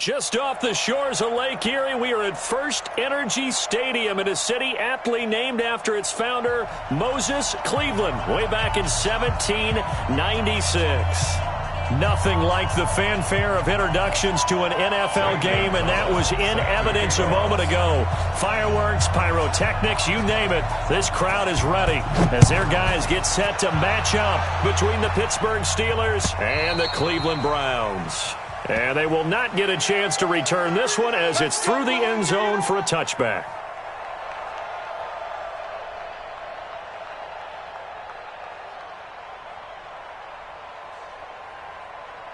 Just off the shores of Lake Erie, we are at First Energy Stadium in a city aptly named after its founder, Moses Cleveland, way back in 1796. Nothing like the fanfare of introductions to an NFL game, and that was in evidence a moment ago. Fireworks, pyrotechnics, you name it. This crowd is ready as their guys get set to match up between the Pittsburgh Steelers and the Cleveland Browns. And they will not get a chance to return this one as it's through the end zone for a touchback.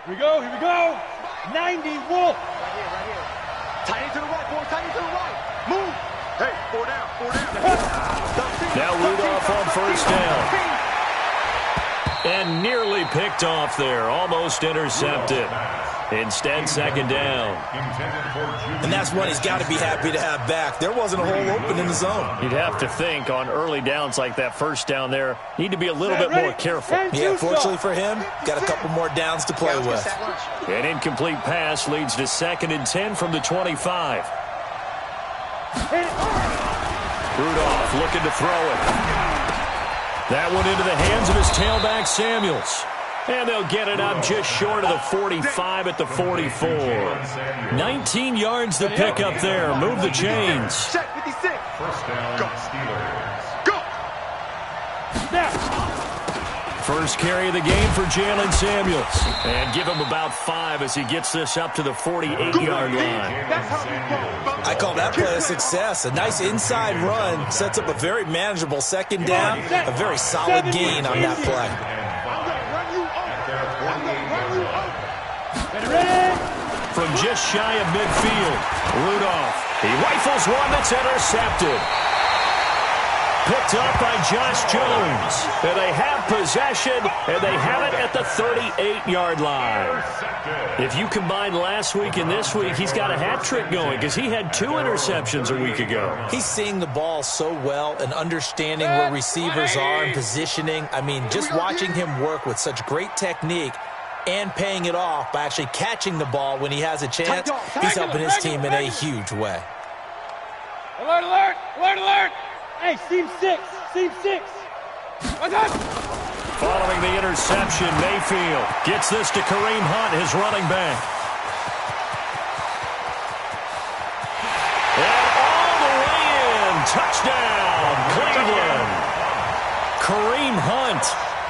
Here we go, here we go. 90, Wolf. Right here. Tiny to the right, boy, tiny to the right. Move. Hey, 4 down. Now Rudolph on first down. And nearly picked off there, almost intercepted. Instead, second down. And that's one he's got to be happy to have back. There wasn't a hole open in the zone. You'd have to think on early downs like that first down there, need to be a little bit more careful. Yeah, fortunately for him, got a couple more downs to play with. An incomplete pass leads to 2nd and 10 from the 25. Rudolph looking to throw it. That one into the hands of his tailback, Samuels. And they'll get it up just short of the 45 at the 44. 19 yards to pick up there. Move the chains. Check 56. First down, Steelers. Go. First carry of the game for Jalen Samuels. And give him about 5 as he gets this up to the 48-yard line. I call that play a success. A nice inside run sets up a very manageable second down. A very solid gain on that play. From just shy of midfield, Rudolph. He rifles one that's intercepted. Picked up by Josh Jones. And they have possession, and they have it at the 38-yard line. If you combine last week and this week, he's got a hat trick going because he had 2 interceptions a week ago. He's seeing the ball so well and understanding where receivers are and positioning. I mean, just watching him work with such great technique and paying it off by actually catching the ball when he has a chance, he's helping his team in a huge way. Alert, alert, alert, alert. Hey, seam 6. Following the interception, Mayfield gets this to Kareem Hunt, his running back. And all the way in. Touchdown, Cleveland. Kareem Hunt,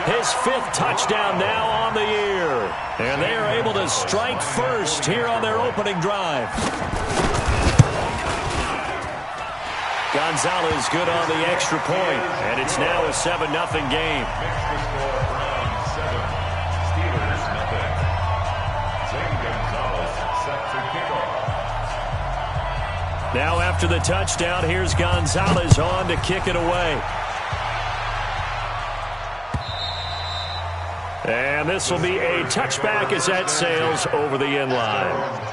his 5th touchdown now on the year. And they are able to strike first here on their opening drive. Gonzalez good on the extra point, and it's now a 7-0 game. Now after the touchdown, here's Gonzalez on to kick it away. And this will be a touchback as that sails over the end line.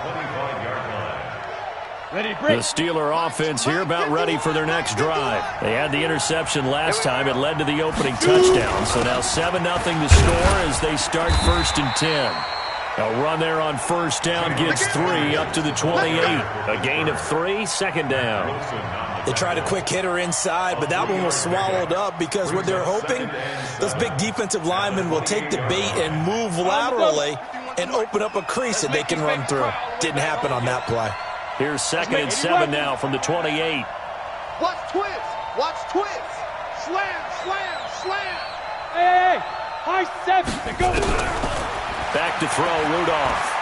The Steeler offense here about ready for their next drive. They had the interception last time. It led to the opening touchdown. So now 7-0 to score as they start 1st and 10. A run there on first down gets 3 up to the 28. A gain of 3, second down. They tried a quick hitter inside, but that one was swallowed up because what they're hoping, those big defensive linemen will take the bait and move laterally and open up a crease that they can run through. Didn't happen on that play. Here's 2nd and 7 now from the 28. Watch twist. Slam. Hey, high 7. Go. Back to throw, Rudolph.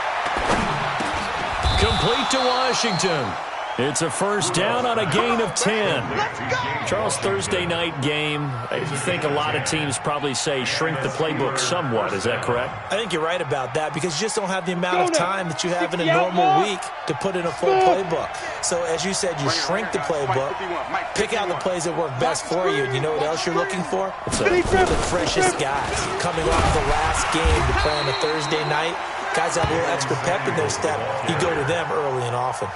Complete to Washington. It's a first down on a gain of 10. Charles, Thursday night game, I think a lot of teams probably say shrink the playbook somewhat. Is that correct? I think you're right about that because you just don't have the amount of time that you have in a normal week to put in a full playbook. So as you said, you shrink the playbook, pick out the plays that work best for you, and you know what else you're looking for? The freshest guys coming off the last game to play on a Thursday night. Guys have a little extra pep in their step. You go to them early and often.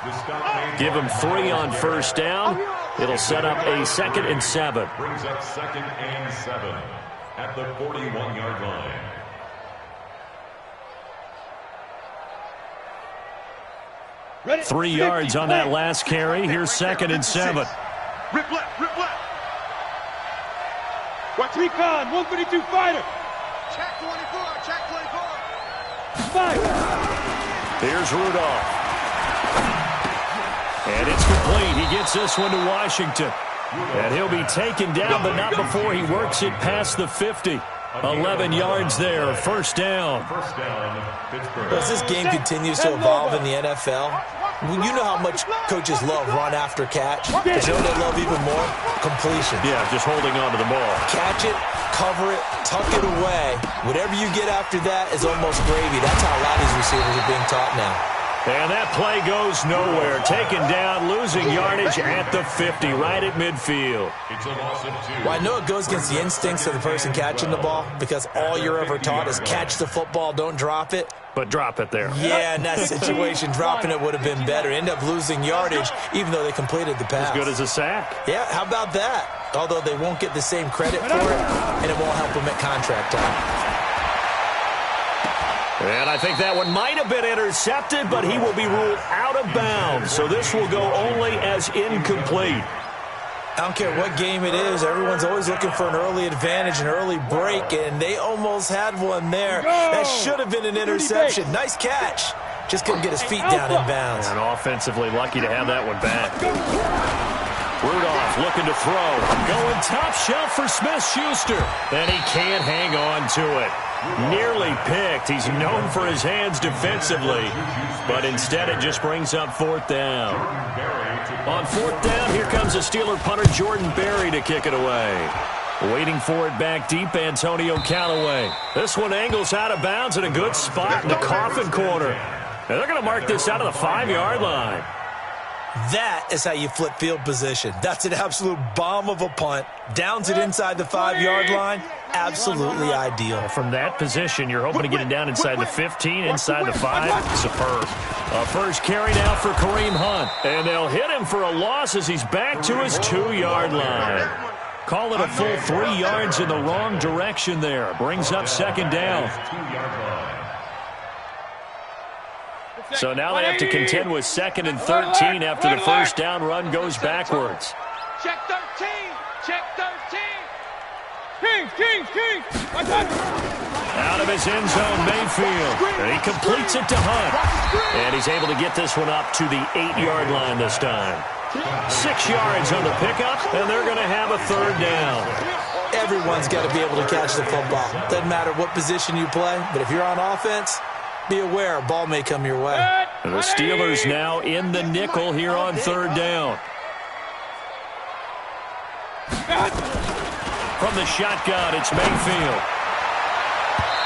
Give them 3 on first down. It'll set up a 2nd and 7. Brings up 2nd and 7 at the 41-yard line. 3 yards on that last carry. Here's 2nd and 7. Rip left, rip left. Watch recon, 132 fighter. Check 24, check 24. 5. Here's Rudolph. And it's complete. He gets this one to Washington. And he'll be taken down, but not before he works it past the 50. 11 yards there, 1st down. As this game continues to evolve in the NFL, you know how much coaches love run after catch. But you know what they love even more? Completion. Yeah, just holding on to the ball. Catch it, cover it, tuck it away. Whatever you get after that is almost gravy. That's how a lot of these receivers are being taught now. And that play goes nowhere. Taken down, losing yardage at the 50, right at midfield. Well, I know it goes against the instincts of the person catching the ball because all you're ever taught is catch the football, don't drop it. But drop it there. Yeah, in that situation, dropping it would have been better. End up losing yardage, even though they completed the pass. As good as a sack. Yeah, how about that? Although they won't get the same credit for it, and it won't help them at contract time. And I think that one might have been intercepted, but he will be ruled out of bounds. So this will go only as incomplete. I don't care what game it is. Everyone's always looking for an early advantage, an early break, and they almost had one there. That should have been an interception. Nice catch. Just couldn't get his feet down in bounds. And offensively lucky to have that one back. Rudolph looking to throw. Going top shelf for Smith-Schuster. And he can't hang on to it. Nearly picked. He's known for his hands defensively, but instead it just brings up 4th down. On 4th down, here comes a Steeler punter, Jordan Berry, to kick it away. Waiting for it back deep, Antonio Callaway. This one angles out of bounds in a good spot in the coffin corner. And they're going to mark this out of the 5-yard line. That is how you flip field position. That's an absolute bomb of a punt. Downs it inside the 5-yard line. Absolutely ideal. From that position, you're hoping to get it down inside the 15, inside the 5. Superb. A first carry now for Kareem Hunt. And they'll hit him for a loss as he's back to his 2-yard line. Call it a full 3 yards in the wrong direction there. Brings up 2nd down. So now they have to contend with 2nd and 13 after the first down run goes backwards. Check 13. Check 13. King. Out of his end zone, Mayfield. And he completes it to Hunt. And he's able to get this one up to the 8-yard line this time. 6 yards on the pickup, and they're going to have a 3rd down. Everyone's got to be able to catch the football. Doesn't matter what position you play, but if you're on offense, be aware a ball may come your way. The Steelers now in the nickel here on 3rd down. From the shotgun, it's Mayfield.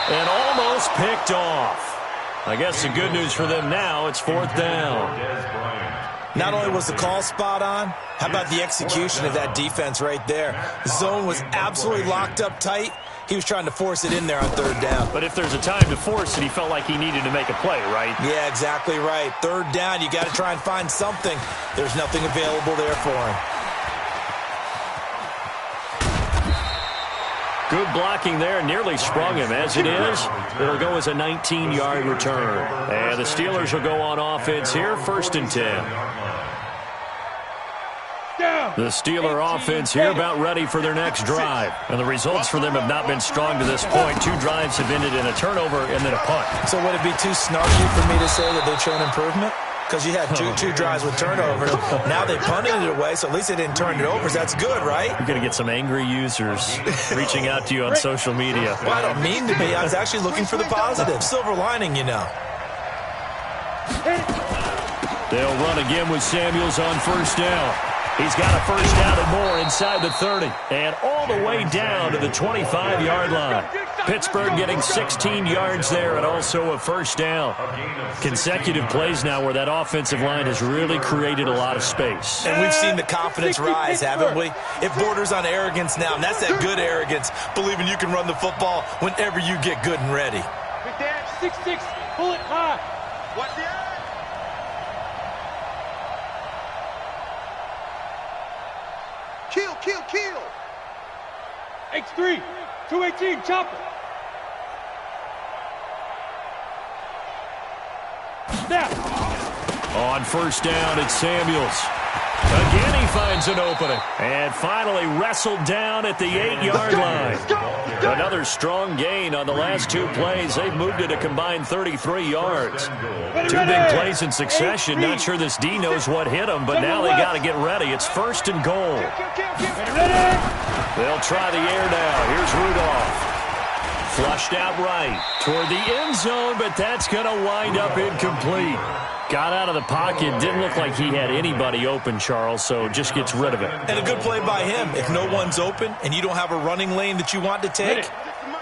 And almost picked off. I guess the good news for them now, it's 4th down. Not only was the call spot on, how about the execution of that defense right there? The zone was absolutely locked up tight. He was trying to force it in there on 3rd down. But if there's a time to force it, he felt like he needed to make a play, right? Yeah, exactly right. 3rd down, you got to try and find something. There's nothing available there for him. Good blocking there, nearly sprung him. As it is, it'll go as a 19-yard return. And the Steelers will go on offense here, 1st and 10. The Steeler offense here about ready for their next drive. And the results for them have not been strong to this point. 2 drives have ended in a turnover and then a punt. So would it be too snarky for me to say that they've shown improvement? Because you had two drives with turnovers. Now they punted it away, so at least they didn't turn it over. So that's good, right? You're going to get some angry users reaching out to you on social media. Well, I don't mean to be. I was actually looking for the positive. Silver lining, you know. They'll run again with Samuels on 1st down. He's got a 1st down and more inside the 30. And all the way down to the 25-yard line. Pittsburgh getting 16 yards there and also a 1st down. Consecutive plays now where that offensive line has really created a lot of space. And we've seen the confidence rise, haven't we? It borders on arrogance now, and that's that good arrogance, believing you can run the football whenever you get good and ready. 6-6, pull it high. What's the end? Kill. X3, 218, chopper. Snap. On first down, it's Samuels. Again, he finds an opening. And finally wrestled down at the 8-yard line. Another strong gain on the last 2 plays. They've moved it a combined 33 yards. 2 big plays in succession. Not sure this D knows what hit them, but now they got to get ready. It's first and goal. They'll try the air now. Here's Rudolph. Flushed out right toward the end zone, but that's going to wind up incomplete. Got out of the pocket. Didn't look like he had anybody open, Charles, so just gets rid of it. And a good play by him. If no one's open and you don't have a running lane that you want to take,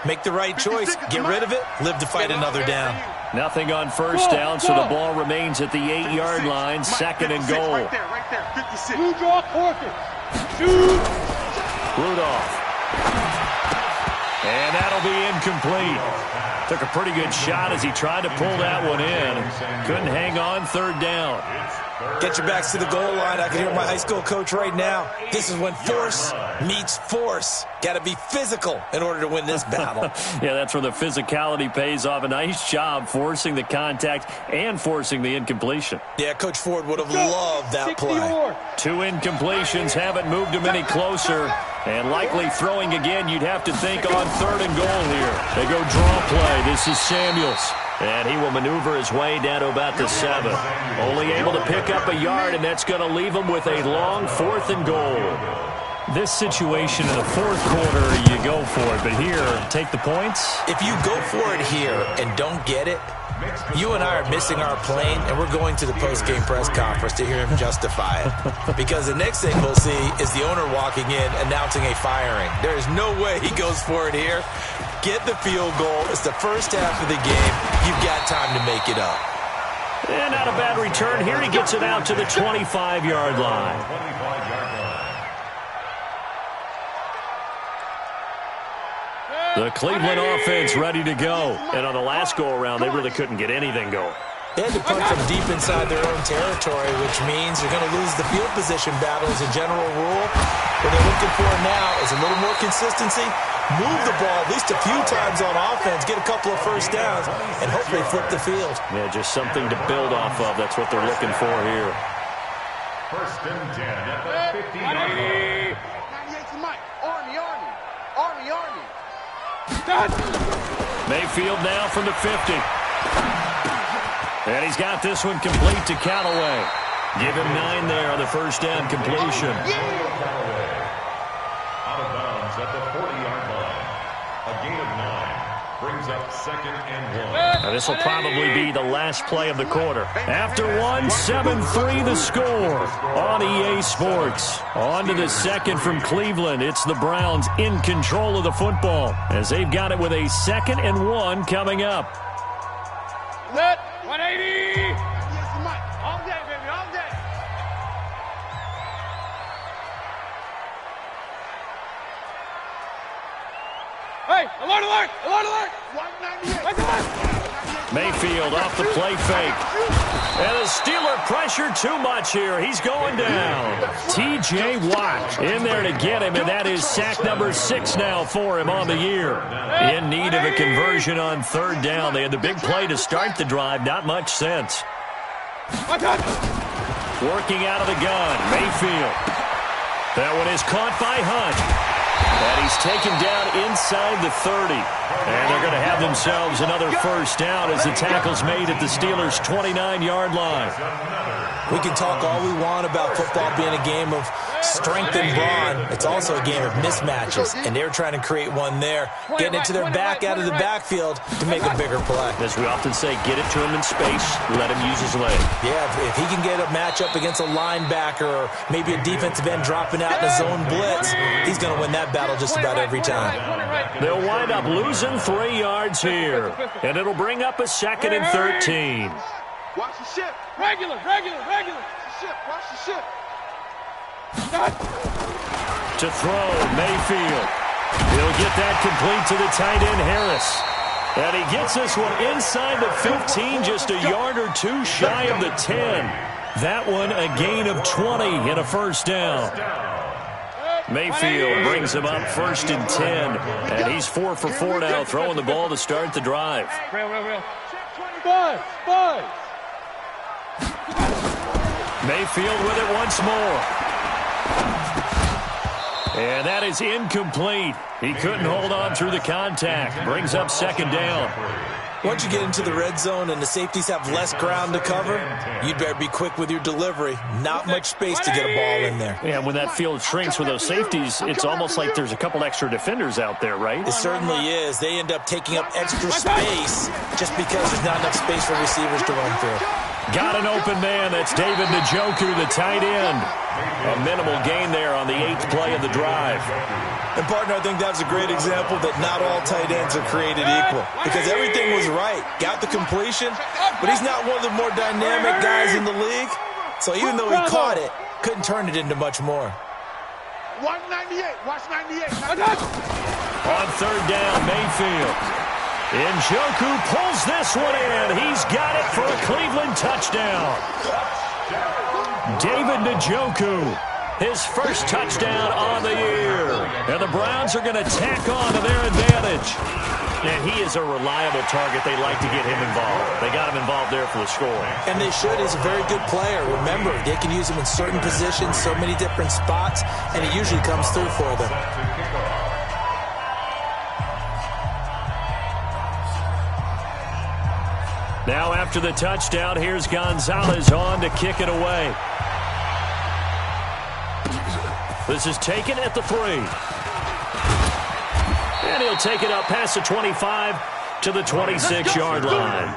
make the right choice. Get rid of it. Live to fight another down. Nothing on first down, so the ball remains at the 8-yard line. Second and goal. Right there, 56. You draw Corker. Shoot. Rudolph. And that'll be incomplete. Took a pretty good shot as he tried to pull that one in. Couldn't hang on third down. Get your backs to the goal line. I can hear my high school coach right now. This is when force meets force. Got to be physical in order to win this battle. Yeah, that's where the physicality pays off. A nice job forcing the contact and forcing the incompletion. Yeah, Coach Ford would have loved that play. 2 incompletions haven't moved him any closer. And likely throwing again, you'd have to think on third and goal here. They go draw play. This is Samuels. And he will maneuver his way down to about the 7. Only able to pick up a yard, and that's going to leave him with a long 4th and goal. This situation in the 4th quarter, you go for it. But here, take the points. If you go for it here and don't get it, you and I are missing our plane, and we're going to the post-game press conference to hear him justify it. Because the next thing we'll see is the owner walking in announcing a firing. There is no way he goes for it here. Get the field goal. It's the first half of the game. You've got time to make it up. And not a bad return. Here he gets it out to the 25-yard line. The Cleveland offense ready to go. And on the last go-around, they really couldn't get anything going. They had to punt from deep inside their own territory, which means you're going to lose the field position battle as a general rule. What they're looking for now is a little more consistency. Move the ball at least a few times on offense, get a couple of first downs, and hopefully flip the field. Yeah, just something to build off of. That's what they're looking for here. First and 10 at the 50-yard line. 98 to Mike. Army. Mayfield now from the 50. And he's got this one complete to Callaway. Give him 9 there on the first down completion. Out of bounds at the 40-yard line. A gain of 9 brings up second and 1. Now this will probably be the last play of the quarter. After 1, 7-3 the score on EA Sports. On to the second from Cleveland. It's the Browns in control of the football as they've got it with a 2nd and 1 coming up. 180. All day, baby, all day. Hey, alert, alert, alert, alert. 198. Mayfield off the play fake. And the Steeler pressure too much here. He's going down. T.J. Watt in there to get him, and that is sack number 6 now for him on the year. In need of a conversion on third down. They had the big play to start the drive. Not much sense. Working out of the gun, Mayfield. That one is caught by Hunt. And he's taken down inside the 30. And they're going to have themselves another first down as the tackle's made at the Steelers' 29-yard line. We can talk all we want about football being a game of strength and brawn. It's also a game of mismatches, and they're trying to create one there, getting it to their back out of the backfield to make a bigger play. As we often say, get it to him in space, let him use his leg. Yeah, if he can get a matchup against a linebacker or maybe a defensive end dropping out in a zone blitz, he's going to win that battle just about every time. They'll wind up losing 3 yards here, and it'll bring up a 2nd and 13. Watch the ship. Regular. Watch the ship. To throw, Mayfield. He'll get that complete to the tight end, Harris. And he gets this one inside the 15, just a yard or 2 shy of the 10. That one a gain of 20 and a first down. Mayfield brings him up 1st and 10. And he's 4 for 4 now, throwing the ball to start the drive. Real. Check 20. Five. Mayfield with it once more. And that is incomplete. He couldn't hold on through the contact. Brings up second down. Once you get into the red zone and the safeties have less ground to cover, you'd better be quick with your delivery. Not much space to get a ball in there. Yeah, when that field shrinks with those safeties, it's almost like there's a couple extra defenders out there, right? It certainly is. They end up taking up extra space just because there's not enough space for receivers to run through. Got an open man. That's David Njoku, the tight end. A minimal gain there on the 8th play of the drive. And, partner, I think that's a great example that not all tight ends are created equal. Because everything was right. Got the completion, but he's not one of the more dynamic guys in the league. So even though he caught it, couldn't turn it into much more. 198. Watch 98. On third down, Mayfield. Njoku pulls this one in. He's got it for a Cleveland touchdown. David Njoku, his first touchdown on the year. And the Browns are going to tack on to their advantage. And he is a reliable target. They like to get him involved. They got him involved there for the score. And they should. He's a very good player. Remember, they can use him in certain positions, so many different spots, and he usually comes through for them. Now after the touchdown, here's Gonzalez on to kick it away. This is taken at the 3. And he'll take it up past the 25 to the 26-yard line.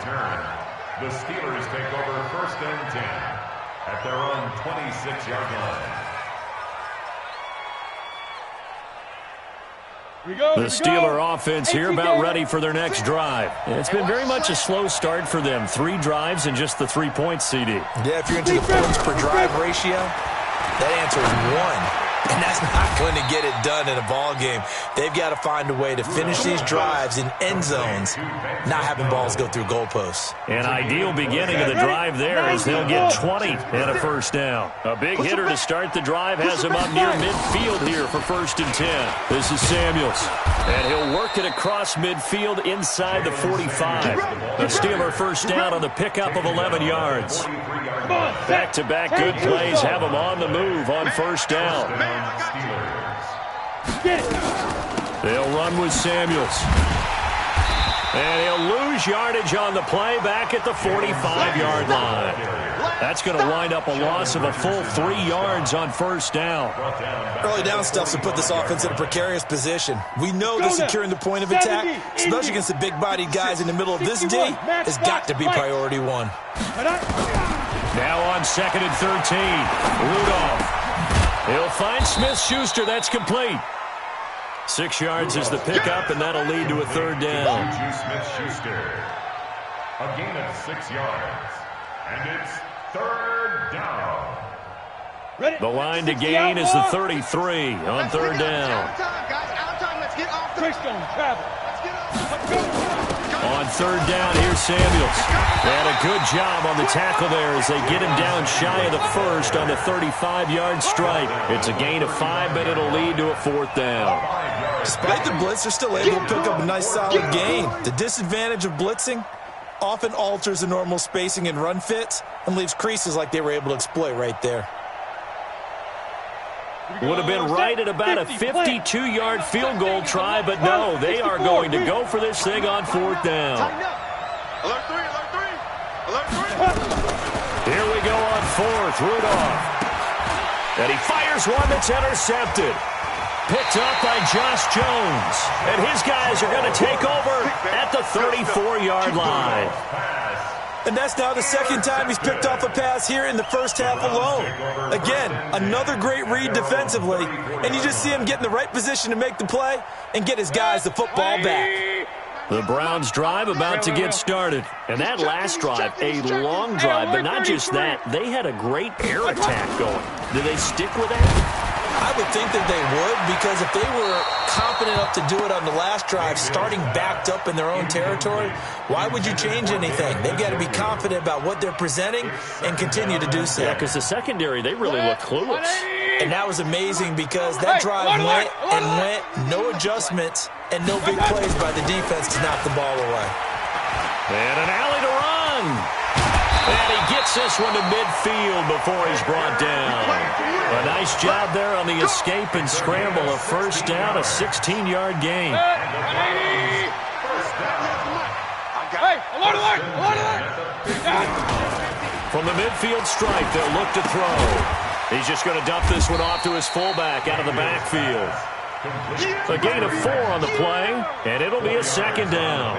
The Steelers take over first and 10 at their own 26-yard line. The Steeler offense here about ready for their next drive. It's been very much a slow start for them. 3 drives and just the 3 points, CD. Yeah, if you're into the points per drive ratio, that answer is 1. And that's not going to get it done in a ball game. They've got to find a way to finish these drives in end zones, not having balls go through goalposts. An ideal beginning of the drive there is they'll get 20 and a first down. A big hitter to start the drive has him up near midfield here for first and 10. This is Samuels. And he'll work it across midfield inside the 45. A Steeler first down on the pickup of 11 yards. Back-to-back good plays have him on the move on first down. They'll run with Samuels. And he'll lose yardage on the play back at the 45-yard line. That's going to wind up a loss of a full 3 yards on first down. Early down stuff to put this offense in a precarious position. We know that securing the point of attack, especially against the big-bodied guys in the middle of this D, has got to be priority 1. Now on second and 13, Rudolph. He'll find Smith-Schuster. That's complete. 6 yards is the pickup, and that'll lead to a third down. Smith-Schuster. A gain of 6 yards. And it's third down. The line to gain is the 33 on third down. On third down, here's Samuels. And a good job on the tackle there as they get him down shy of the first on the 35-yard strike. It's a gain of 5, but it'll lead to a fourth down. Despite the blitz, they're still able to pick up a nice solid gain. The disadvantage of blitzing often alters the normal spacing and run fits and leaves creases like they were able to exploit right there. Would have been right at about a 52-yard field goal try, but no, they are going to go for this thing on fourth down. Alert 3, alert 3, alert 3. Here we go on fourth, Rudolph. And he fires one that's intercepted. Picked up by Josh Jones. And his guys are going to take over at the 34-yard line. And that's now the second time he's picked off a pass here in the first half alone. Again, another great read defensively. And you just see him get in the right position to make the play and get his guys the football back. The Browns drive about to get started. And that last drive, a long drive, but not just that. They had a great air attack going. Did they stick with that? I would think that they would, because if they were confident enough to do it on the last drive, starting backed up in their own territory, why would you change anything? They've got to be confident about what they're presenting and continue to do so. Yeah, because the secondary, they really look clueless. And that was amazing because that drive went and went, no adjustments, and no big plays by the defense to knock the ball away. And an alley to run. And he gets this one to midfield before he's brought down. A nice job there on the escape and scramble. A first down, a 16-yard gain. Hey, alert, alert, alert, alert. From the midfield stripe, they'll look to throw. He's just going to dump this one off to his fullback out of the backfield. A gain of 4 on the play, and it'll be a second down.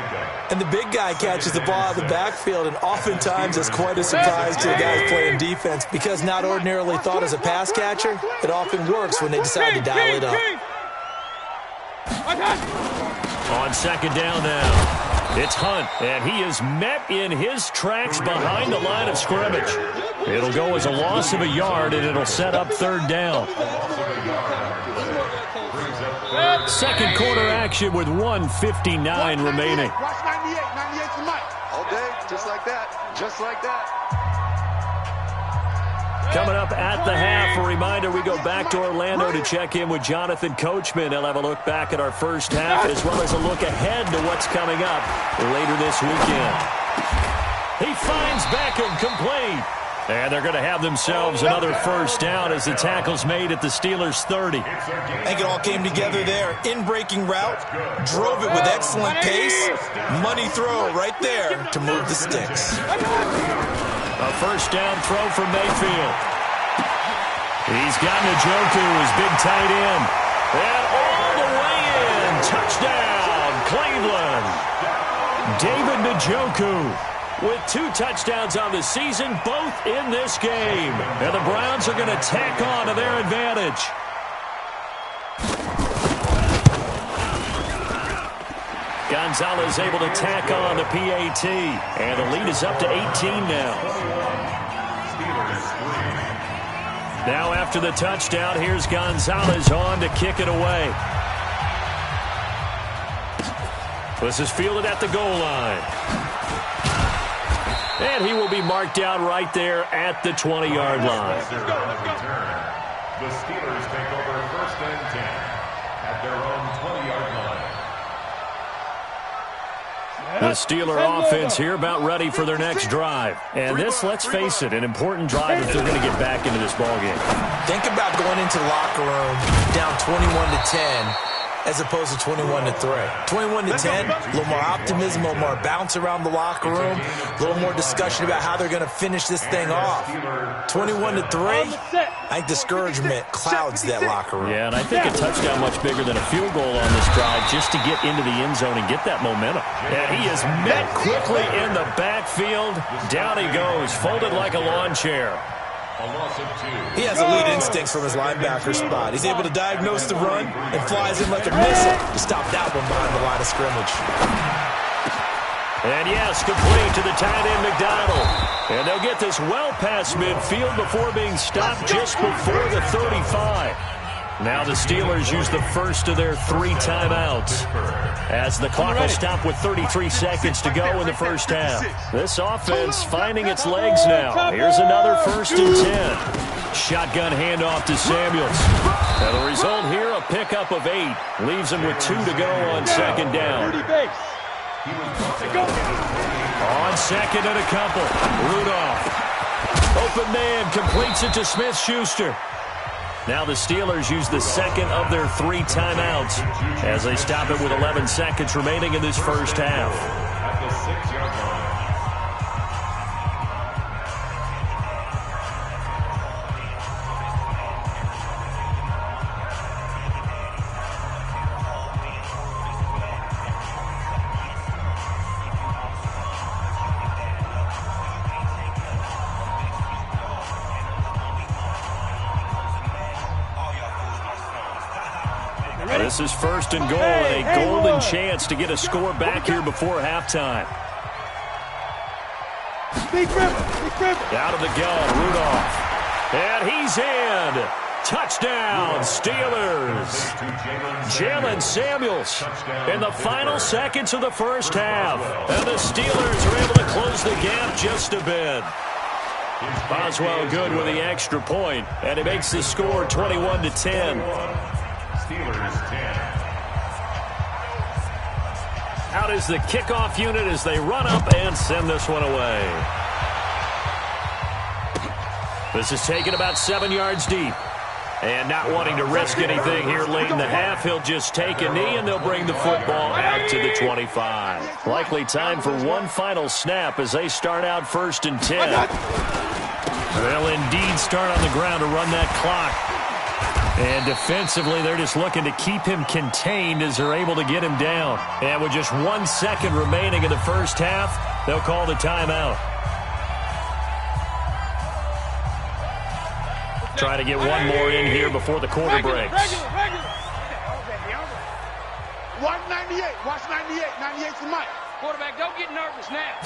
And the big guy catches the ball out of the backfield, and oftentimes it's quite a surprise to the guys playing defense because not ordinarily thought as a pass catcher, it often works when they decide to dial it up. On second down now, it's Hunt, and he is met in his tracks behind the line of scrimmage. It'll go as a loss of a yard, and it'll set up third down. Second quarter action with 1:59 remaining. Watch 98 for Mike. All day, just like that, just like that. Coming up at the half, a reminder, we go back to Orlando to check in with Jonathan Coachman. He'll have a look back at our first half as well as a look ahead to what's coming up later this weekend. He finds Beckham complete. And they're going to have themselves another first down as the tackle's made at the Steelers' 30. I think it all came together there. In-breaking route, drove it with excellent pace. Money throw right there to move the sticks. A first down throw for Mayfield. He's got Njoku, his big tight end. And all the way in. Touchdown, Cleveland. David Njoku with 2 touchdowns on the season, both in this game. And the Browns are going to tack on to their advantage. Gonzalez able to tack on the PAT. And the lead is up to 18 now. Now after the touchdown, here's Gonzalez on to kick it away. This is fielded at the goal line. And he will be marked down right there at the 20-yard line. The Steelers take over first and 10 at their own 20-yard line. The Steeler offense here about ready for their next drive. And this, let's face it, an important drive if they're going to get back into this ballgame. Think about going into the locker room down 21-10 as opposed to 21-3. 21-10, a little more optimism, a little more bounce around the locker room, a little more discussion about how they're going to finish this thing off. 21-3, I think discouragement clouds that locker room. Yeah, and I think a touchdown much bigger than a field goal on this drive just to get into the end zone and get that momentum. And he is met quickly in the backfield. Down he goes, folded like a lawn chair. He has elite instincts from his linebacker spot. He's able to diagnose the run and flies in like a missile to stop that one behind the line of scrimmage. And yes, complete to the tight end McDonald. And they'll get this well past midfield before being stopped just before the 35. Now the Steelers use the first of their 3 timeouts as the clock will stop with 33 seconds to go in the first half. This offense finding its legs now. Here's another first and 10. Shotgun handoff to Samuels. And the result here, a pickup of 8. Leaves him with 2 to go on second down. On second and a couple. Rudolph. Open man completes it to Smith-Schuster. Now the Steelers use the second of their 3 timeouts as they stop it with 11 seconds remaining in this first half. At the 6-yard line. This is first and goal, and a golden chance to get a score back here before halftime. Out of the gun, Rudolph. And he's in. Touchdown, Steelers. Jalen Samuels in the final seconds of the first half. And the Steelers are able to close the gap just a bit. Boswell good with the extra point, and it makes the score 21-10. Steelers 10. Out is the kickoff unit as they run up and send this one away. This is taken about 7 yards deep. And not wanting to risk anything here late in the half, he'll just take a knee and they'll bring the football out to the 25. Likely time for one final snap as they start out 1st and 10. They'll indeed start on the ground to run that clock. And defensively, they're just looking to keep him contained as they're able to get him down. And with just 1 second remaining in the first half, they'll call the timeout. Trying to get one more in here before the quarter breaks. 198. Watch 98. 98's the mic. Quarterback, don't get nervous now.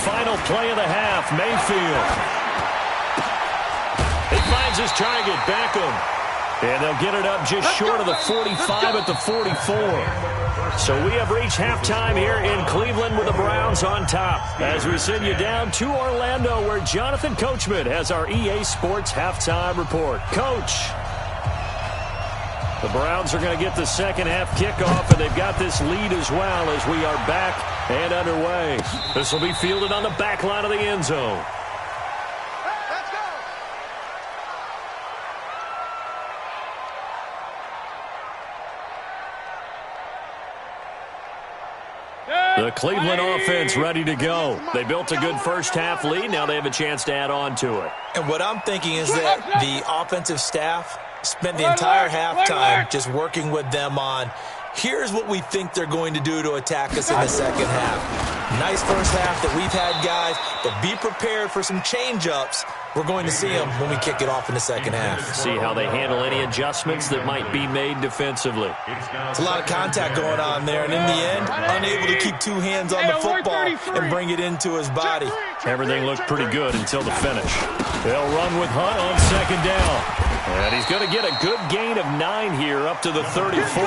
Final play of the half, Mayfield. He finds his target, Beckham. And they'll get it up just short of the 45 at the 44. So we have reached halftime here in Cleveland with the Browns on top. As we send you down to Orlando, where Jonathan Coachman has our EA Sports halftime report. Coach, the Browns are going to get the second half kickoff, and they've got this lead as well as we are back and underway. This will be fielded on the back line of the end zone. The Cleveland offense ready to go. They built a good first half lead. Now they have a chance to add on to it. And what I'm thinking is that the offensive staff spent the entire halftime just working with them on, here's what we think they're going to do to attack us in the second half. Nice first half that we've had, guys, but be prepared for some change-ups. We're going to see them when we kick it off in the second half. See how they handle any adjustments that might be made defensively. It's a lot of contact going on there, and in the end, unable to keep 2 hands on the football and bring it into his body. Everything looked pretty good until the finish. They'll run with Hunt on second down. And he's going to get a good gain of 9 here up to the 34.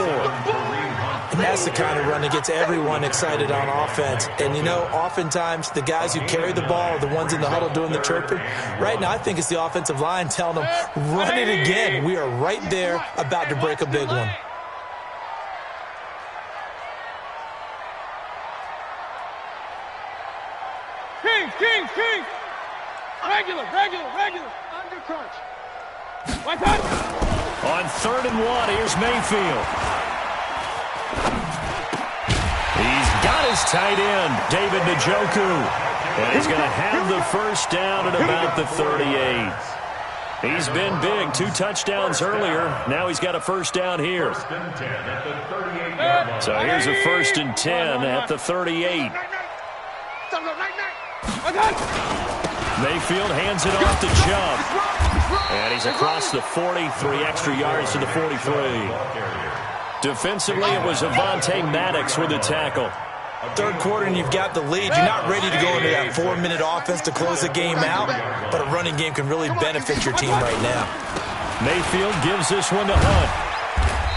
And that's the kind of run that gets everyone excited on offense. And, you know, oftentimes the guys who carry the ball are the ones in the huddle doing the chirping. Right now, I think it's the offensive line telling them, run it again. We are right there about to break a big one. King. Regular. Under crunch. On 3rd and 1, here's Mayfield. He's got his tight end, David Njoku. And he's going to have the first down at about the 38. He's been big, 2 touchdowns earlier. Now he's got a first down here. So here's a 1st and 10 at the 38. Mayfield hands it off to Chubb. And he's across the 40, 3 extra yards to the 43. Defensively, it was Avonte Maddox with the tackle. Third quarter and you've got the lead. You're not ready to go into that 4-minute offense to close the game out, but a running game can really benefit your team right now. Mayfield gives this one to Hunt.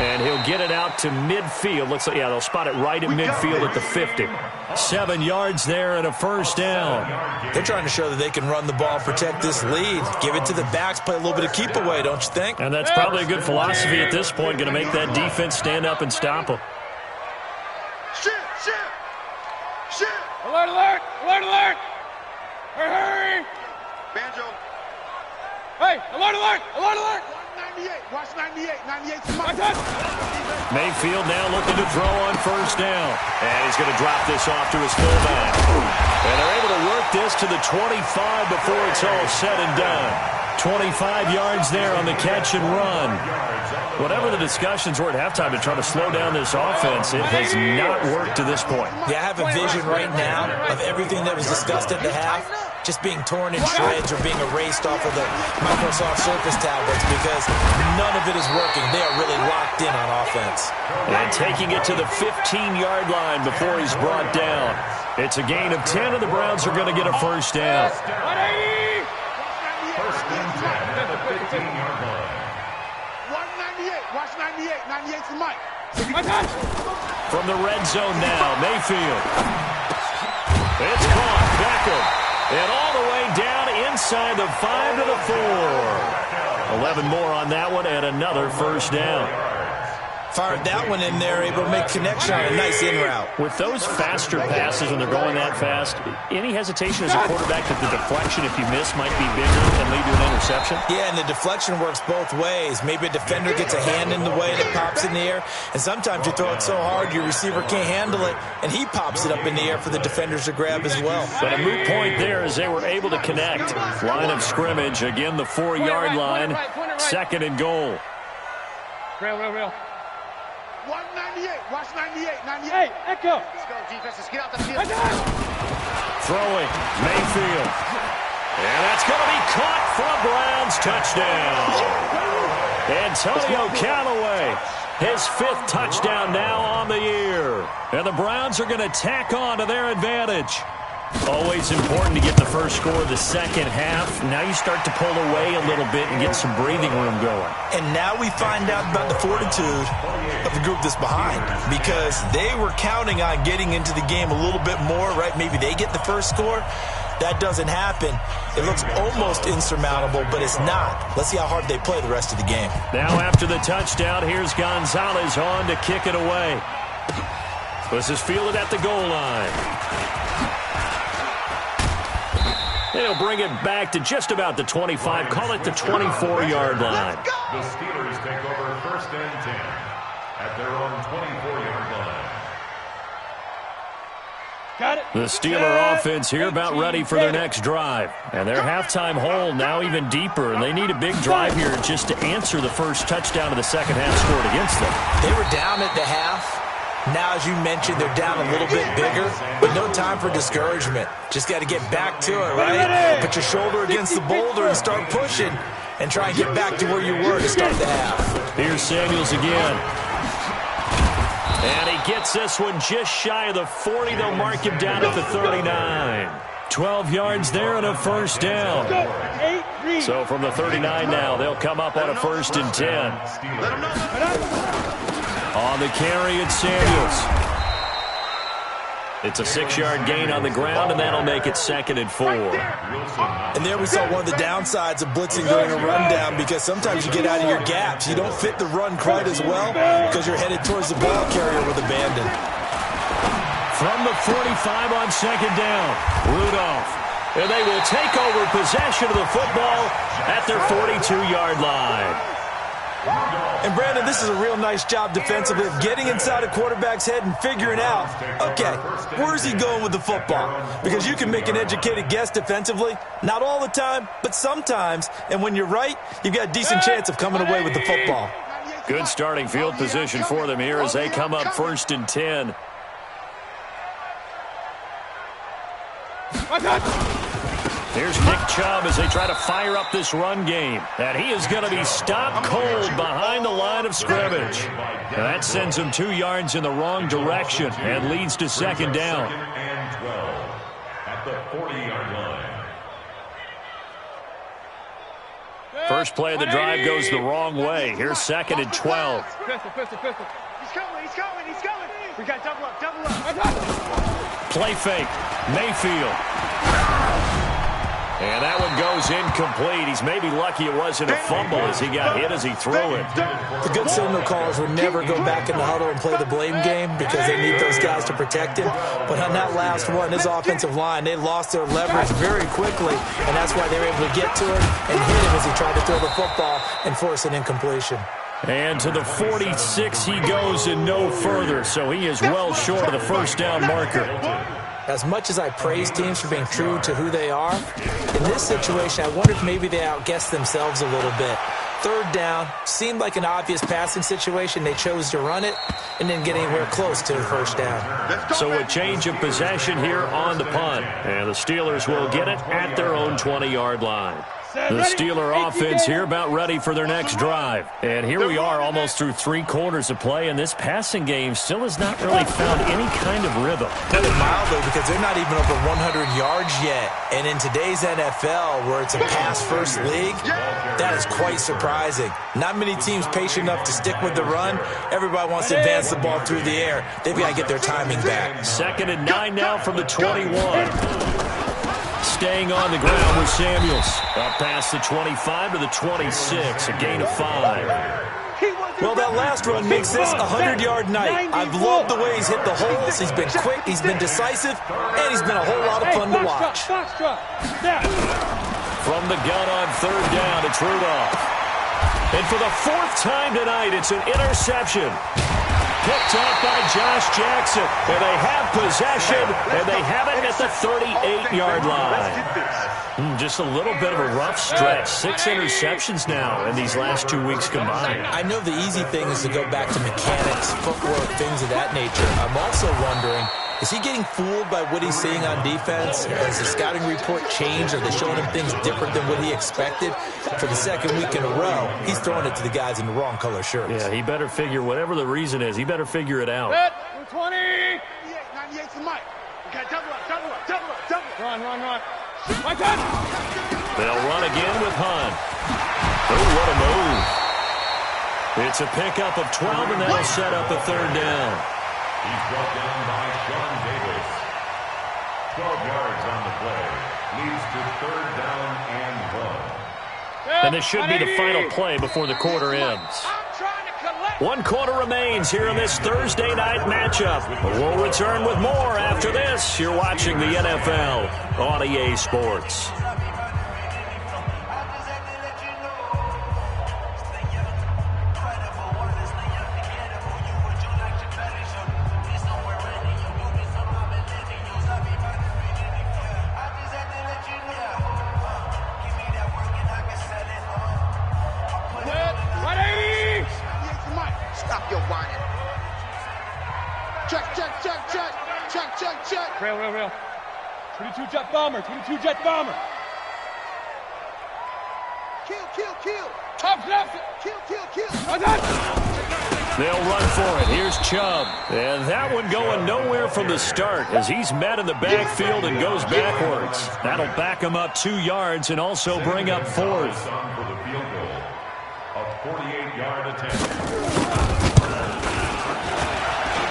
And he'll get it out to midfield. Looks like, yeah, they'll spot it right at midfield at the 50. 7 yards there and a first down. They're trying to show that they can run the ball, protect this lead. Give it to the backs, play a little bit of keep away, don't you think? And that's probably a good philosophy at this point, going to make that defense stand up and stop them. Shit. Alert. Hurry. Banjo. Hey, alert. 198. Watch 98. 98's the mic. Mayfield now looking to throw on first down. And he's going to drop this off to his fullback. And they're able to work this to the 25 before it's all said and done. 25 yards there on the catch and run. Whatever the discussions were at halftime to try to slow down this offense, it has not worked to this point. Yeah, I have a vision right now of everything that was discussed at the half just being torn in shreds or being erased off of the Microsoft Surface tablets because none of it is working. They are really locked in on offense. And taking it to the 15-yard line before he's brought down. It's a gain of 10, and the Browns are going to get a first down. 1st and 10 at the 15-yard line. 198. Watch 98. 98's the mic. From the red zone now, Mayfield. It's caught. Beckham. And all the way down inside the 5 to the 4. 11 more on that one and another first down. Fired that one in there, able to make connection on a nice in route. With those faster passes when they're going that fast, any hesitation as a quarterback that the deflection, if you miss, might be bigger and lead to an interception? Yeah, and the deflection works both ways. Maybe a defender gets a hand in the way and it pops in the air, and sometimes you throw it so hard your receiver can't handle it, and he pops it up in the air for the defenders to grab as well. But a moot point there as they were able to connect. Line of scrimmage, again the 4-yard line, second and goal. Real. 198. Watch 98. 98. Hey, Echo. Let's go, defense. Let's get out the field. Throwing, Mayfield. And that's going to be caught for a Browns touchdown. Antonio Callaway, his 5th touchdown now on the year. And the Browns are going to tack on to their advantage. Always important to get the first score of the second half. Now you start to pull away a little bit and get some breathing room going. And now we find out about the fortitude of the group that's behind, because they were counting on getting into the game a little bit more, right? Maybe they get the first score. That doesn't happen. It looks almost insurmountable, but it's not. Let's see how hard they play the rest of the game. Now after the touchdown, here's Gonzalez on to kick it away. This is fielded at the goal line. They'll bring it back to just about the 25, call it the 24-yard line. The Steelers take over 1st and 10 at their own 24-yard line. Got it. The Steeler offense here about ready for their next drive. And their halftime hole now even deeper, and they need a big drive here just to answer the first touchdown of the second half scored against them. They were down at the half. Now, as you mentioned, they're down a little bit bigger, but no time for discouragement. Just got to get back to it, right? Put your shoulder against the boulder and start pushing and try and get back to where you were to start the half. Here's Samuels again. And he gets this one just shy of the 40. They'll mark him down at the 39. 12 yards there and a first down. So from the 39 now, they'll come up on a 1st and 10. On the carry, it's Samuels. It's a 6-yard gain on the ground, and that'll make it 2nd and 4. And there we saw one of the downsides of blitzing during a rundown, because sometimes you get out of your gaps. You don't fit the run quite as well because you're headed towards the ball carrier with abandon. From the 45 on 2nd down, Rudolph. And they will take over possession of the football at their 42-yard line. And, Brandon, this is a real nice job defensively of getting inside a quarterback's head and figuring out, okay, where's he going with the football? Because you can make an educated guess defensively. Not all the time, but sometimes. And when you're right, you've got a decent chance of coming away with the football. Good starting field position for them here as they come up 1st and 10. Here's Nick Chubb as they try to fire up this run game. And he is going to be stopped cold behind the line of scrimmage. And that sends him 2 yards in the wrong direction and leads to 2nd down. 2nd and 12 at the 40-yard line. First play of the drive goes the wrong way. Here's 2nd and 12. Pistol. He's coming. We got double up. Play fake. Mayfield. And that one goes incomplete. He's maybe lucky it wasn't a fumble as he got hit as he threw it. The good signal callers will never go back in the huddle and play the blame game because they need those guys to protect him. But on that last one, his offensive line, they lost their leverage very quickly, and that's why they were able to get to him and hit him as he tried to throw the football and force an incompletion. And to the 46 he goes and no further, so he is well short of the first down marker. As much as I praise teams for being true to who they are, in this situation, I wonder if maybe they outguessed themselves a little bit. 3rd down, seemed like an obvious passing situation. They chose to run it and didn't get anywhere close to the first down. So a change of possession here on the punt. And the Steelers will get it at their own 20-yard line. The Steeler offense here about ready for their next drive. And here we are almost through 3 quarters of play, and this passing game still has not really found any kind of rhythm. Put it mildly, because they're not even over 100 yards yet. And in today's NFL, where it's a pass-first league, that is quite surprising. Not many teams patient enough to stick with the run. Everybody wants to advance the ball through the air. They've got to get their timing back. 2nd and 9 now from the 21. Staying on the ground with Samuels. Up past the 25 to the 26, a gain of 5. Well, that last run makes this a 100-yard night. I've loved the way he's hit the holes. He's been quick, he's been decisive, and he's been a whole lot of fun to watch. From the gun on third down, it's Rudolph. And for the fourth time tonight, it's an interception. Picked off by Josh Jackson. And they have possession, and they have it at the 38-yard line. Just a little bit of a rough stretch. 6 interceptions now in these last 2 weeks combined. I know the easy thing is to go back to mechanics, footwork, things of that nature. I'm also wondering, is he getting fooled by what he's seeing on defense? Has the scouting report changed? Are they showing him things different than what he expected? For the second week in a row, he's throwing it to the guys in the wrong color shirts. Yeah, he better figure, whatever the reason is, he better figure it out. 20! 98 to Mike. Okay, double up. Run. My touch! They'll run again with Hunt. Oh, what a move. It's a pickup of 12, and that'll set up a third down. He's brought down by Sean Davis. 12 yards on the play. Leads to third down and 1. And this should be the final play before the quarter ends. 1 quarter remains here in this Thursday night matchup. We'll return with more after this. You're watching the NFL on EA Sports. Real. 22 jet bomber. Kill. Top left. Kill. They'll run for it. Here's Chubb. And that one going nowhere from the start as he's met in the backfield and goes backwards. That'll back him up 2 yards and also bring up fourth. For the field goal. A 48-yard attempt.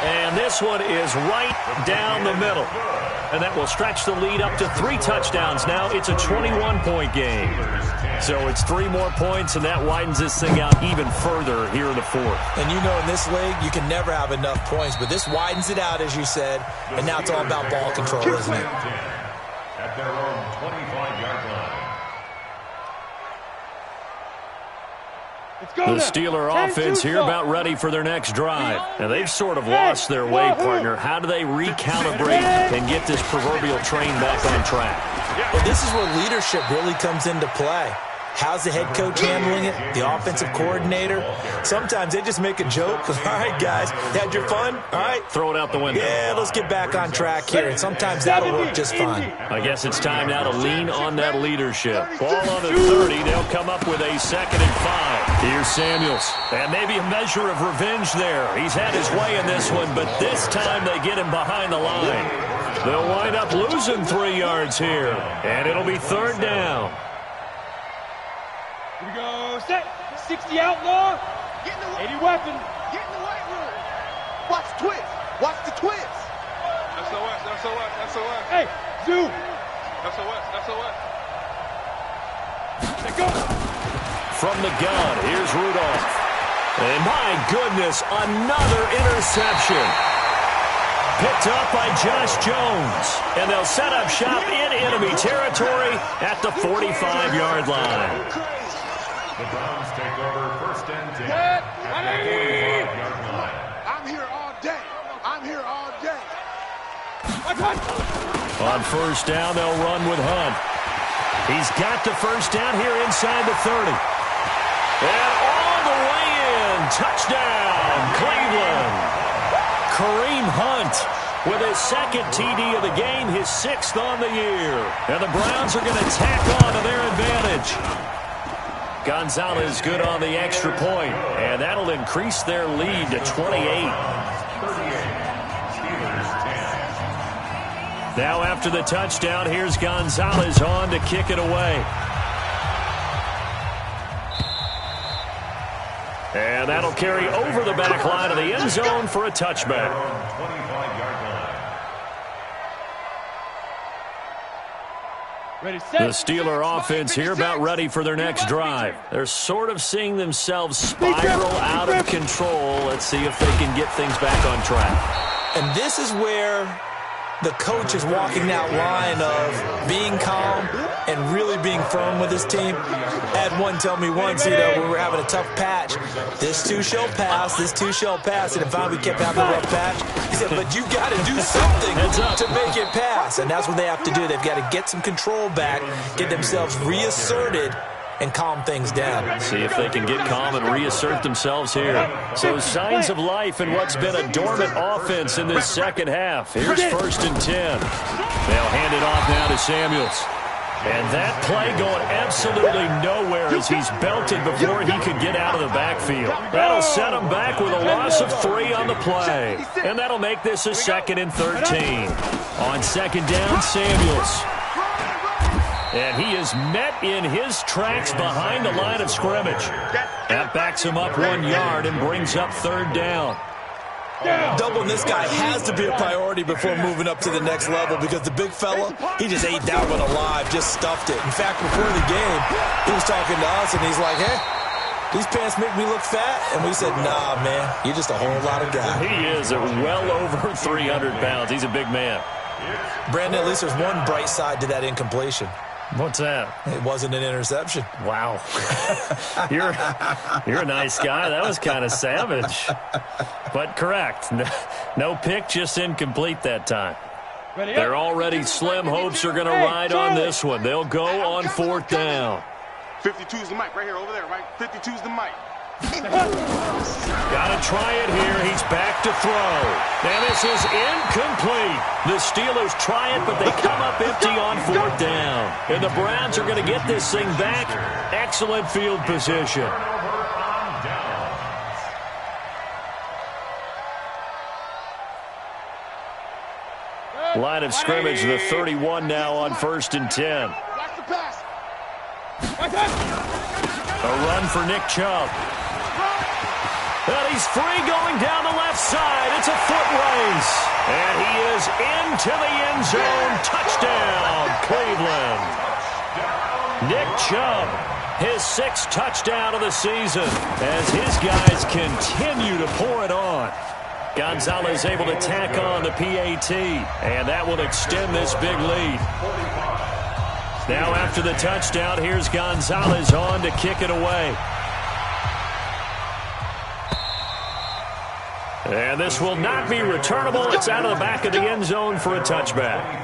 And this one is right down the middle. And that will stretch the lead up to 3 touchdowns. Now it's a 21-point game. So it's 3 more points, and that widens this thing out even further here in the fourth. And you know in this league, you can never have enough points, but this widens it out, as you said, and now it's all about ball control, isn't it? At their own 25-yard line. The Steeler offense here about ready for their next drive. And they've sort of lost their way, partner. How do they recalibrate and get this proverbial train back on track? Well, this is where leadership really comes into play. How's the head coach handling it? The offensive coordinator? Sometimes they just make a joke. All right, guys, had your fun? All right. Throw it out the window. Yeah, let's get back on track here. And sometimes that'll work just fine. I guess it's time now to lean on that leadership. Ball on the 30. They'll come up with a 2nd and 5. Here's Samuels. And maybe a measure of revenge there. He's had his way in this one, but this time they get him behind the line. They'll wind up losing 3 yards here. And it'll be 3rd down. Here we go. Set. 60 outlaw. 80 weapon. Get in the white room. Watch the twist. SOS. Hey, Zoo. SOS. Let go. From the gun, here's Rudolph. And my goodness, another interception. Picked up by Josh Jones. And they'll set up shop in enemy territory at the 45-yard line. The Browns take over 1st and 10 at the 45-yard line. I'm here all day. On 1st down, they'll run with Hunt. He's got the 1st down here inside the 30. And all the way in. Touchdown, Cleveland. Kareem Hunt with his 2nd TD of the game, his 6th on the year. And the Browns are going to tack on to their advantage. Gonzalez good on the extra point, and that'll increase their lead to 28. 38. Steelers 10. Now after the touchdown, here's Gonzalez on to kick it away. And that'll carry over the back line of the end zone for a touchback. 25-yard line. The Steeler offense here about ready for their next drive. They're sort of seeing themselves spiral out of control. Let's see if they can get things back on track. And this is where the coach is walking that line of being calm and really being firm with his team. I had one tell me once, when we were having a tough patch, this too shall pass, this too shall pass. And finally we kept having a rough patch. He said, but you got to do something to make it pass. And that's what they have to do. They've got to get some control back, get themselves reasserted, and calm things down. See if they can get calm and reassert themselves here. So signs of life in what's been a dormant offense in this second half. Here's 1st and 10. They'll hand it off now to Samuels. And that play going absolutely nowhere as he's belted before he could get out of the backfield. That'll set him back with a loss of 3 on the play. And that'll make this a 2nd and 13. On 2nd down, Samuels. And he is met in his tracks behind the line of scrimmage. That backs him up 1 yard and brings up 3rd down. Doubling this guy has to be a priority before moving up to the next level because the big fella, he just ate that one alive, just stuffed it. In fact, before the game, he was talking to us, and he's like, hey, these pants make me look fat. And we said, nah, man, you're just a whole lot of guy. He is well over 300 pounds. He's a big man. Brandon, at least there's one bright side to that incompletion. What's that? It wasn't an interception. Wow. You're a nice guy. That was kind of savage. But correct. No pick, just incomplete that time. They're already slim hopes are going to ride on this one. They'll go on 4th down. 52's the mic right here, over there, right? 52's the mic. Got to try it here. He's back to throw. And this is incomplete. The Steelers try it, but they come up empty on 4th down. And the Browns are going to get this thing back. Excellent field position. Line of scrimmage, the 31 now on 1st and 10. A run for Nick Chubb. And he's free going down the left side. It's a foot race. And he is into the end zone. Touchdown, Cleveland. Nick Chubb, his 6th touchdown of the season as his guys continue to pour it on. Gonzalez able to tack on the PAT, and that will extend this big lead. Now after the touchdown, here's Gonzalez on to kick it away. And this will not be returnable. It's out of the back of the end zone for a touchback.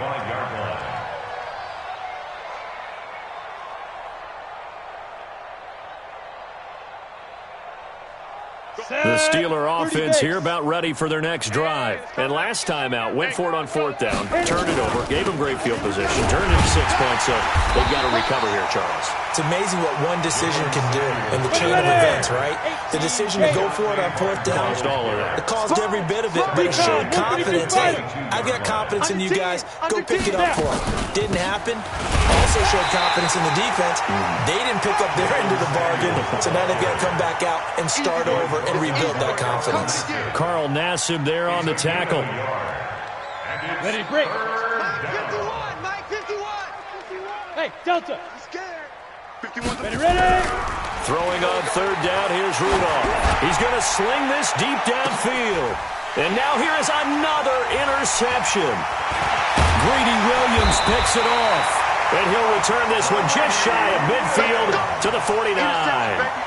The Steeler offense here about ready for their next drive. And last time out, went for it on 4th down, turned it over, gave them great field position, turned it into 6 points, so they've got to recover here, Charles. It's amazing what one decision can do in the chain of events, right? The decision to go for it on 4th down. Caused all of that. It caused every bit of it, but it showed confidence. Hey, I've got confidence in you guys. Go pick it up for them. Didn't happen. Also showed confidence in the defense. They didn't pick up their end of the bargain, so now they've got to come back out and start over and rebuild that confidence. Carl Nassib there on the tackle. Ready, break. Mike 51. Hey, Delta. Scared. 51. Ready. Throwing on 3rd down, here's Rudolph. He's going to sling this deep downfield. And now here is another interception. Greedy Williams picks it off. And he'll return this one just shy of midfield to the 49.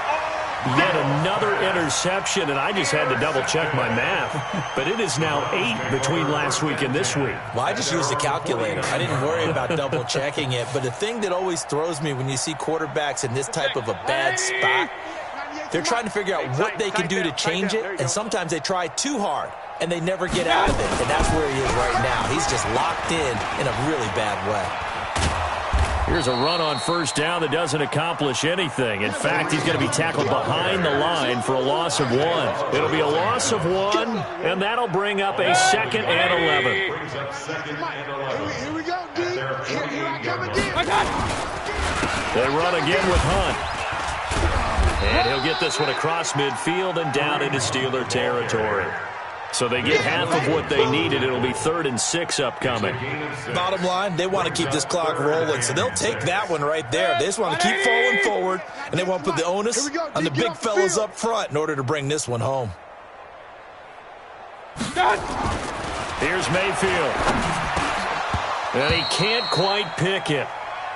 Yet another interception, and I just had to double-check my math. But it is now 8 between last week and this week. Well, I just used a calculator. I didn't worry about double-checking it. But the thing that always throws me when you see quarterbacks in this type of a bad spot, they're trying to figure out what they can do to change it, and sometimes they try too hard, and they never get out of it. And that's where he is right now. He's just locked in a really bad way. Here's a run on 1st down that doesn't accomplish anything. In fact, he's going to be tackled behind the line for a loss of 1. It'll be a loss of 1, and that'll bring up a 2nd and 11. Here we go, D. Here I come again. They run again with Hunt. And he'll get this one across midfield and down into Steeler territory. So they get half of what they needed. It'll be 3rd and 6 upcoming. Bottom line, they want to keep this clock rolling, so they'll take that one right there. They just want to keep falling forward, and they want to put the onus on the big fellas up front in order to bring this one home. Here's Mayfield. And he can't quite pick it.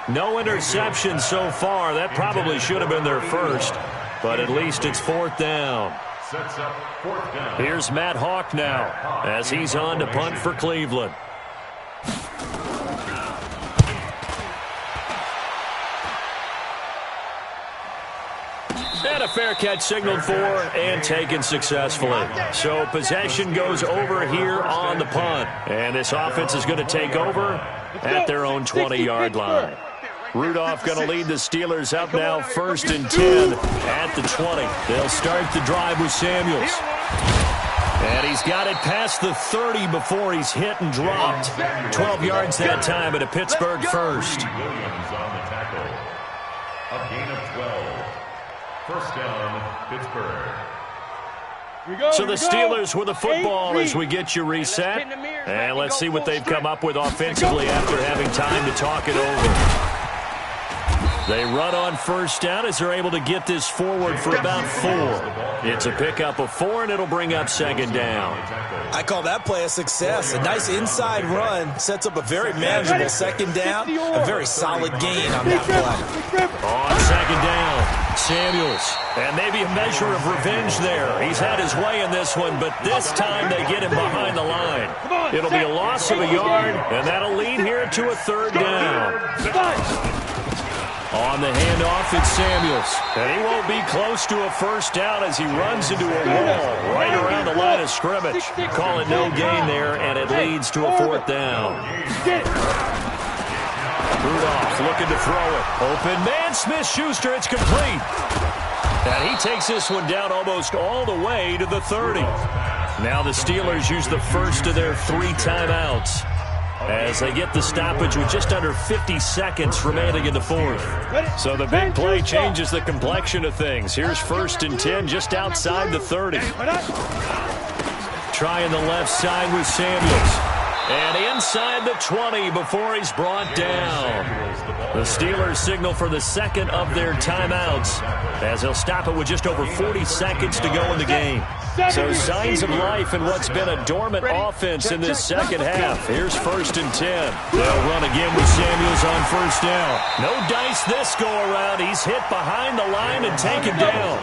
No interception so far. That probably should have been their first, but at least it's 4th down. Sets up 4th down. Here's Matt Hawk now as he's on to punt for Cleveland. And a fair catch signaled for and taken successfully. So possession goes over here on the punt. And this offense is going to take over at their own 20-yard line. Rudolph going to lead the Steelers up now 1st and 10 at the 20. They'll start the drive with Samuels. And he's got it past the 30 before he's hit and dropped. 12 yards that time at a Pittsburgh first. Williams on the tackle. A gain of 12. 1st down, Pittsburgh. So the Steelers with the football as we get you reset. And let's see what they've come up with offensively after having time to talk it over. They run on 1st down as they're able to get this forward for about 4. It's a pickup of 4, and it'll bring up 2nd down. I call that play a success. A nice inside run sets up a very manageable 2nd down, a very solid gain on that play. On 2nd down, Samuels. And maybe a measure of revenge there. He's had his way in this one, but this time they get him behind the line. It'll be a loss of a yard, and that'll lead here to a 3rd down. On the handoff, it's Samuels. And he won't be close to a 1st down as he runs into a wall right around the line of scrimmage. Call it no gain there, and it leads to a 4th down. Rudolph looking to throw it. Open man, Smith-Schuster, it's complete. And he takes this one down almost all the way to the 30. Now the Steelers use the first of their 3 timeouts as they get the stoppage with just under 50 seconds remaining in the 4th. So the big play changes the complexion of things. Here's 1st and 10 just outside the 30. Trying the left side with Samuels. And inside the 20 before he's brought down. The Steelers signal for the 2nd of their timeouts as they'll stop it with just over 40 seconds to go in the game. So signs of life in what's been a dormant offense in this 2nd half. Here's 1st and 10. They'll run again with Samuels on 1st down. No dice this go around. He's hit behind the line and taken down.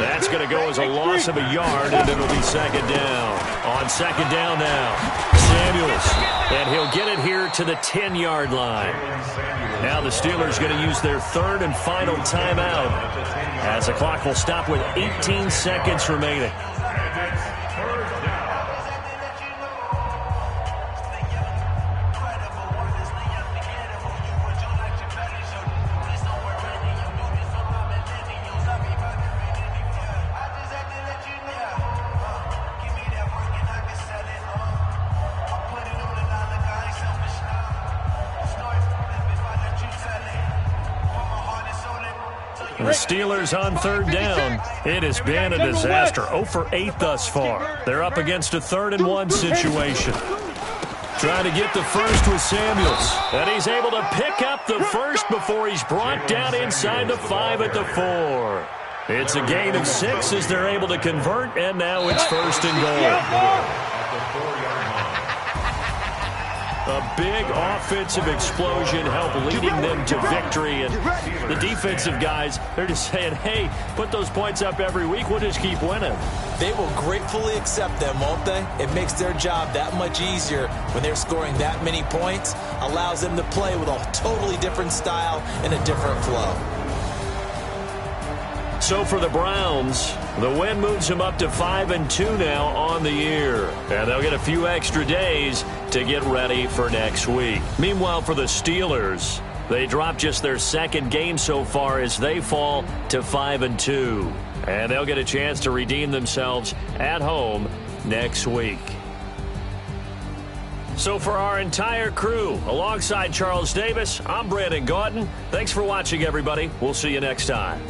That's going to go as a loss of a yard, and it'll be 2nd down. On 2nd down now, Samuels. And he'll get it here to the 10-yard line. Now the Steelers going to use their 3rd and final timeout as the clock will stop with 18 seconds remaining. The Steelers on 3rd down. It has been a disaster. 0 for 8 thus far. They're up against a 3rd and 1 situation. Trying to get the first with Samuels. And he's able to pick up the first before he's brought down inside the 5 at the 4. It's a gain of 6 as they're able to convert, and now it's 1st and goal. A big offensive explosion helped leading them to victory. And the defensive guys, they're just saying, hey, put those points up every week. We'll just keep winning. They will gratefully accept them, won't they? It makes their job that much easier when they're scoring that many points. Allows them to play with a totally different style and a different flow. So for the Browns, the win moves them up to 5-2 now on the year. And they'll get a few extra days to get ready for next week. Meanwhile, for the Steelers, they dropped just their 2nd game so far as they fall to 5-2. And they'll get a chance to redeem themselves at home next week. So for our entire crew, alongside Charles Davis, I'm Brandon Gaudin. Thanks for watching, everybody. We'll see you next time.